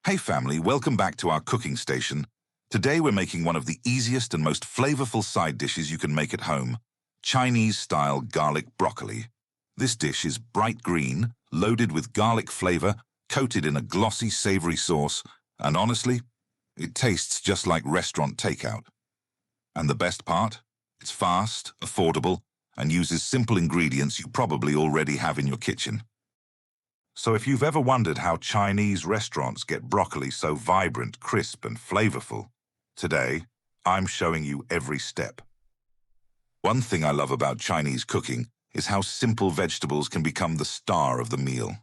Hey family, welcome back to our cooking station. Today we're making one of the easiest and most flavorful side dishes you can make at home, Chinese-style garlic broccoli. This dish is bright green, loaded with garlic flavor, coated in a glossy savory sauce, and honestly, it tastes just like restaurant takeout. And the best part? It's fast, affordable, and uses simple ingredients you probably already have in your kitchen. So if you've ever wondered how Chinese restaurants get broccoli so vibrant, crisp, and flavorful, today I'm showing you every step. One thing I love about Chinese cooking is how simple vegetables can become the star of the meal.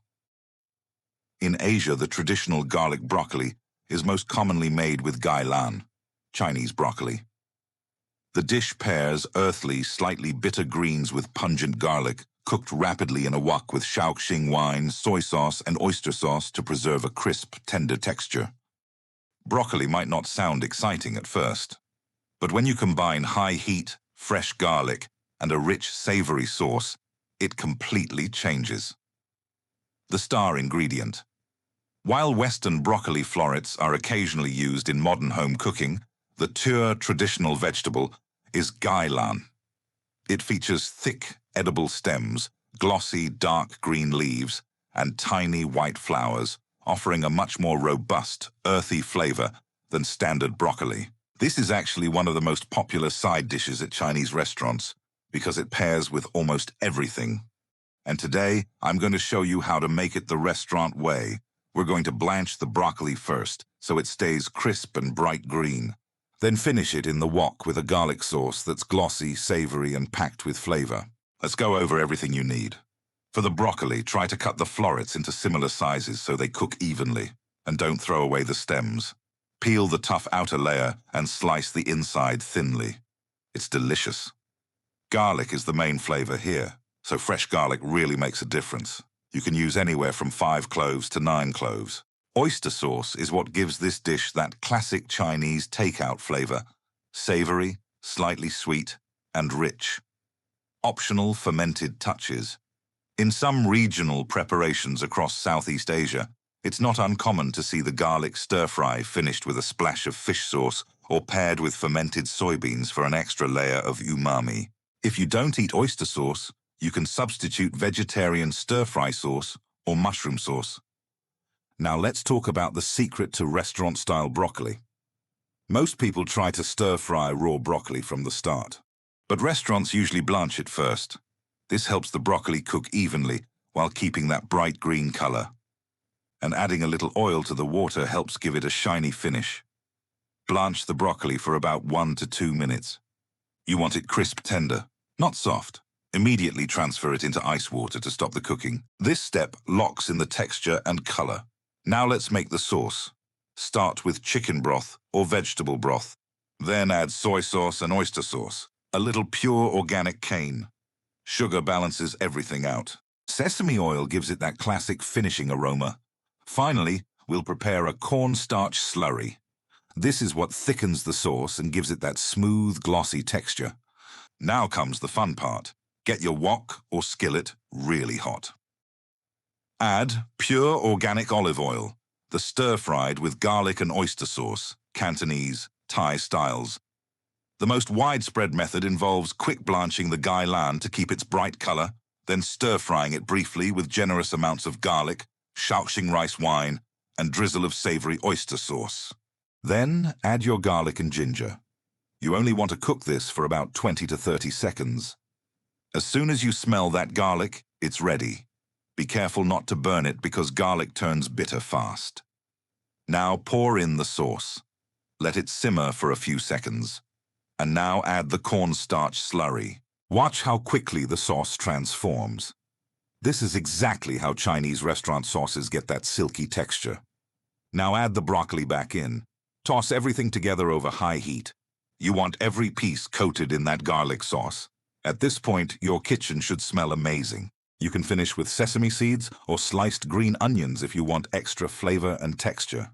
In Asia, the traditional garlic broccoli is most commonly made with gailan, Chinese broccoli. The dish pairs earthly, slightly bitter greens with pungent garlic, cooked rapidly in a wok with Shaoxing wine, soy sauce, and oyster sauce to preserve a crisp, tender texture. Broccoli might not sound exciting at first, but when you combine high heat, fresh garlic, and a rich, savory sauce, it completely changes. The star ingredient. While Western broccoli florets are occasionally used in modern home cooking, the traditional vegetable is gailan. It features thick, edible stems, glossy, dark green leaves, and tiny white flowers, offering a much more robust, earthy flavor than standard broccoli. This is actually one of the most popular side dishes at Chinese restaurants because it pairs with almost everything. And today, I'm going to show you how to make it the restaurant way. We're going to blanch the broccoli first, so it stays crisp and bright green. Then finish it in the wok with a garlic sauce that's glossy, savory, and packed with flavor. Let's go over everything you need. For the broccoli, try to cut the florets into similar sizes so they cook evenly, and don't throw away the stems. Peel the tough outer layer and slice the inside thinly. It's delicious. Garlic is the main flavor here, so fresh garlic really makes a difference. You can use anywhere from 5 cloves to 9 cloves. Oyster sauce is what gives this dish that classic Chinese takeout flavor, savory, slightly sweet, and rich. Optional fermented touches. In some regional preparations across Southeast Asia, it's not uncommon to see the garlic stir-fry finished with a splash of fish sauce or paired with fermented soybeans for an extra layer of umami. If you don't eat oyster sauce, you can substitute vegetarian stir-fry sauce or mushroom sauce. Now let's talk about the secret to restaurant-style broccoli. Most people try to stir-fry raw broccoli from the start, but restaurants usually blanch it first. This helps the broccoli cook evenly while keeping that bright green color. And adding a little oil to the water helps give it a shiny finish. Blanch the broccoli for about 1 to 2 minutes. You want it crisp tender, not soft. Immediately transfer it into ice water to stop the cooking. This step locks in the texture and color. Now let's make the sauce. Start with chicken broth or vegetable broth. Then add soy sauce and oyster sauce. A little pure organic cane. Sugar balances everything out. Sesame oil gives it that classic finishing aroma. Finally, we'll prepare a cornstarch slurry. This is what thickens the sauce and gives it that smooth, glossy texture. Now comes the fun part. Get your wok or skillet really hot. Add pure organic olive oil, the stir-fried with garlic and oyster sauce, Cantonese, Thai styles. The most widespread method involves quick blanching the gailan to keep its bright color, then stir-frying it briefly with generous amounts of garlic, Shaoxing rice wine, and drizzle of savory oyster sauce. Then add your garlic and ginger. You only want to cook this for about 20 to 30 seconds. As soon as you smell that garlic, it's ready. Be careful not to burn it because garlic turns bitter fast. Now pour in the sauce. Let it simmer for a few seconds. And now add the cornstarch slurry. Watch how quickly the sauce transforms. This is exactly how Chinese restaurant sauces get that silky texture. Now add the broccoli back in. Toss everything together over high heat. You want every piece coated in that garlic sauce. At this point, your kitchen should smell amazing. You can finish with sesame seeds or sliced green onions if you want extra flavor and texture.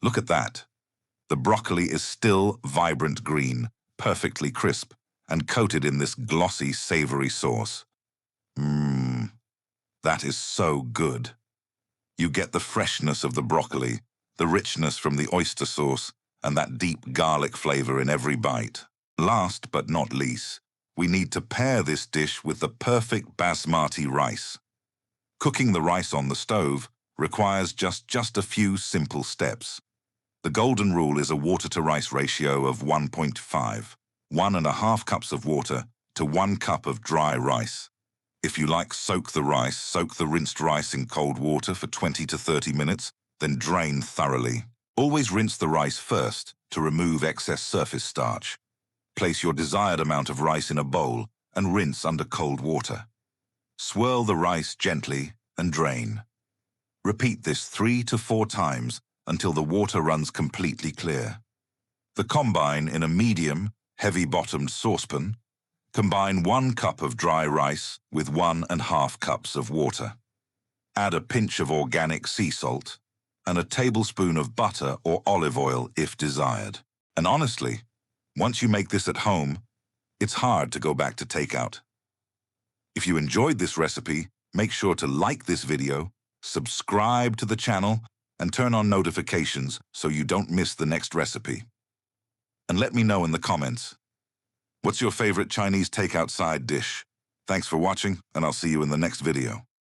Look at that. The broccoli is still vibrant green, perfectly crisp, and coated in this glossy, savory sauce. That is so good. You get the freshness of the broccoli, the richness from the oyster sauce, and that deep garlic flavor in every bite. Last but not least, we need to pair this dish with the perfect basmati rice. Cooking the rice on the stove requires just a few simple steps. The golden rule is a water-to-rice ratio of 1.5, 1.5 cups of water to 1 cup of dry rice. If you like soak the rinsed rice in cold water for 20 to 30 minutes, then drain thoroughly. Always rinse the rice first to remove excess surface starch. Place your desired amount of rice in a bowl and rinse under cold water. Swirl the rice gently and drain. Repeat this 3 to 4 times until the water runs completely clear. Combine in a medium, heavy-bottomed saucepan. Combine 1 cup of dry rice with 1.5 cups of water. Add a pinch of organic sea salt and a tablespoon of butter or olive oil if desired. And honestly, once you make this at home, it's hard to go back to takeout. If you enjoyed this recipe, make sure to like this video, subscribe to the channel, and turn on notifications so you don't miss the next recipe. And let me know in the comments, what's your favorite Chinese takeout side dish? Thanks for watching, and I'll see you in the next video.